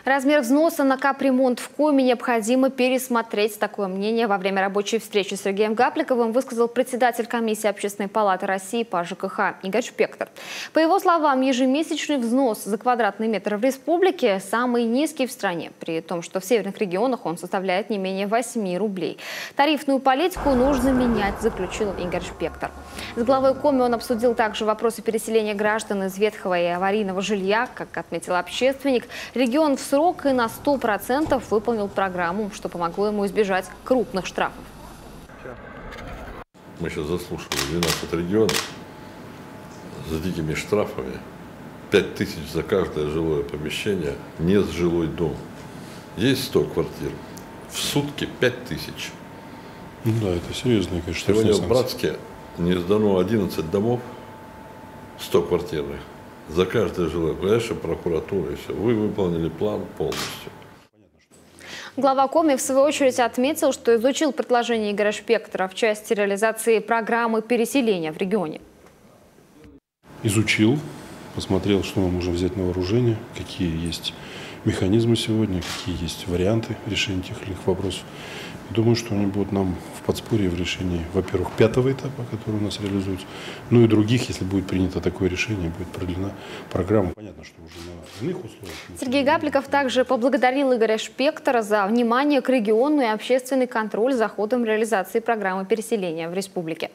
Размер взноса на капремонт в Коми необходимо пересмотреть. Такое мнение во время рабочей встречи с Сергеем Гапликовым высказал председатель комиссии Общественной палаты России по ЖКХ Игорь Шпектор. По его словам, ежемесячный взнос за квадратный метр в республике самый низкий в стране, при том, что в северных регионах он составляет не менее 8 рублей. Тарифную политику нужно менять, заключил Игорь Шпектор. С главой Коми он обсудил также вопросы переселения граждан из ветхого и аварийного жилья. Как отметил общественник, регион в срок и на 100% выполнил программу, что помогло ему избежать крупных штрафов. Мы сейчас заслушали 12 регионов с дикими штрафами. 5000 за каждое жилое помещение, не с жилой дом. Есть 100 квартир, в сутки 5000. Да, это серьезно, конечно. Сегодня в Братске не сдано 11 домов, 100 квартирных. За каждое жилое, понимаешь, прокуратура и все. Вы выполнили план полностью. Глава Коми в свою очередь отметил, что изучил предложение Игоря Шпектора в части реализации программы переселения в регионе. Изучил, посмотрел, что мы можем взять на вооружение, какие есть механизмы сегодня, какие есть варианты решения тех или иных вопросов. Думаю, что они будут нам в подспорье в решении, во-первых, 5-го этапа, который у нас реализуется, ну и других, если будет принято такое решение, будет продлена программа. Понятно, что уже на иных условиях. Сергей Гапликов также поблагодарил Игоря Шпектора за внимание к региону и общественный контроль за ходом реализации программы переселения в республике.